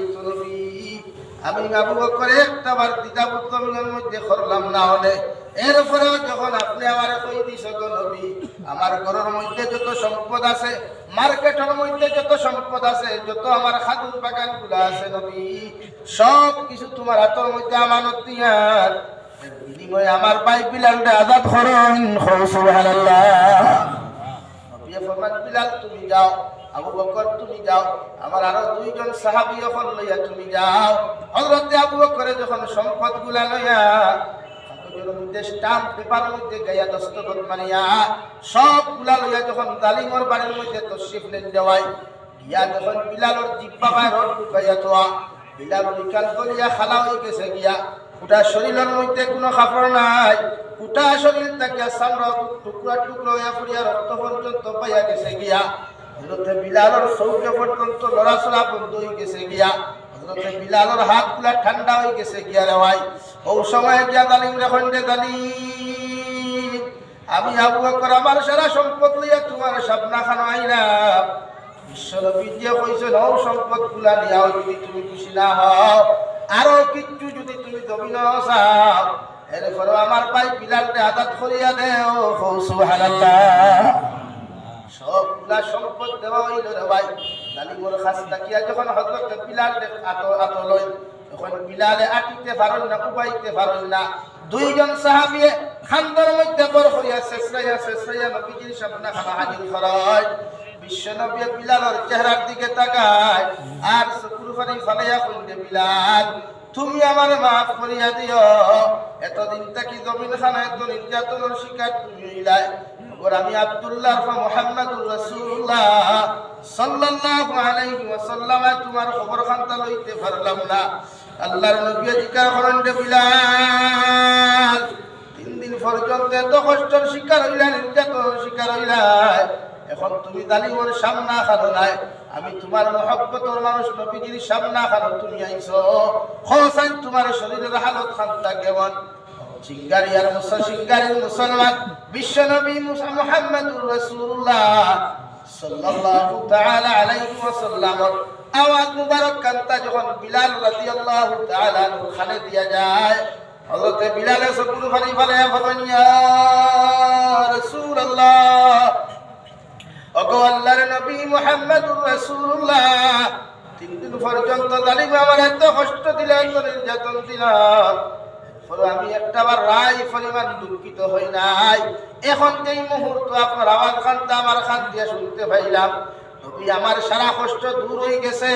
আসাইতু নবী আমি আবু বকর একটাবার দ্বিধাবোধ জমিনের মধ্যে করলাম না হলে এরপরেও যখন আপনি আমার কই দিছ গো নবী আমার ঘরের মধ্যে যত সম্পদ আছে মার্কেটের মধ্যে যত সম্পদ আছে যত আমার খাদুর বাগান গুলা আছে নবী সব কিছু তোমার হাতের মধ্যে আমানত দিয়ার বিনিময়ে আমার ভাই বিলালকে আজাদ করুন সুবহানাল্লাহ নবী ফরমান বিলাল তুমি যাও আবু বকর তুমি যাও আমার আরো দুইজন সাহাবী যখন লইয়া তুমি যাও হযরত আবু বকর যখন সম্পদগুলা লইয়া কাগজের মধ্যে স্টাম্প পেপারের মধ্যে গায়া দস্তখত মারিয়া সবগুলা লইয়া যখন জালিমর বাড়ির মধ্যে তশরিফ নেন দেওয়াই গিয়া যখন বিলালের জিহ্বা বাইর ঢুকাইয়া তো বিলালের কান গলিয়া খালা হয়ে গেছে গিয়া পুরা শরীরের মধ্যে কোনো কাপড় নাই পুরা শরীর থেকে চামড়া টুকরা টুকরা হইয়া পড়িয়া রক্ত পর্যন্ত পাইয়া গেছে গিয়া হযরত বিলালের চৌকে পর্যন্ত লড়াচড়া বন্ধ হয়ে গেছে গিয়া হযরত বিলালের হাতগুলা ঠান্ডা হয়ে গেছে গিয়া রে ভাই ও সময় গিয়া জালিম রেখন দে জালিম আমি আবু বকর আমার সারা সম্পদ লইয়া তোমার সামনা খানো আইলাম বিশ্বনবী যে কইছেন ও সম্পদগুলা নিয়াও যদি তুমি খুশি না হও আরো কিচ্ছু যদি তুমি জমিন চাও এরপরে আমার ভাই বিলালকে আজাদ করিয়া দেও সুবহানাল্লাহ সবগুলা সম্পদ দেওয়া হইল রে ভাই জালিমর কাছ থাকিয়া যখন হযরত বিলাল আত লই তখন বিলালে আটিতে পারেন না উবাইতে পারেন না দুইজন সাহাবী খান্দার মধ্যে বর হইয়া শেষরাইয়া নবীজির সামনে খানা হাজির করায় বিশ্বনবী বিলালের চেহারার দিকে তাকায় আর চকুর পানি ফালাইয়া কইলে বিলাল তুমি আমার মাফ করিয়া দিও এতদিন থাকি জমিন খানায় তো নির্যাতনের শিকার তুমি হইলাই আমি আব্দুল্লাহ মুহাম্মাদুর রাসূলুল্লাহ সাল্লাল্লাহু আলাইহি ওয়াসাল্লাম তোমার খবর খানতা লইতে পারলাম না আল্লাহর নবী জিকার করেন দে বিলাল 3 দিন পর্যন্ত এত কষ্টের শিকার হইলা নির্যাতনের শিকার হইলা এখন তুমি জালিমের সামনা খানো নাই আমি তোমার মহব্বতের মানুষ নবীজির সামনা খানো তুমি আইছো হোসেন তোমার শরীরের হালত খানতা কেমন সিঙ্গারিয়ার সিঙ্গারির মুসলমান বিশ্বনবী মুহাম্মদুর রাসূলুল্লাহ সাল্লাল্লাহু তাআলা আলাইহি ওয়াসাল্লাম আওয়াজ মুবারক কান্তা যখন বিলাল রাদিয়াল্লাহু তাআলা আনহু খানে দিয়া যায় হযরত বিলাল সকুর ফানি ফালায়া ফরমান ইয়া রাসূলুল্লাহ ওগো আল্লাহর নবী মুহাম্মদুর রাসূলুল্লাহ 3 দিন পর্যন্ত জালিম আমার এত কষ্ট দিল এত নির্যাতন দিল আমি একটাবার রায় পরিমাণ দুঃখিত হই নাই এখন এই মুহূর্ত আপনার আওয়াজ খানটা আমার খান দিয়ে শুনতে পাইলাম নবী আমার সারা কষ্ট দূর হয়ে গেছে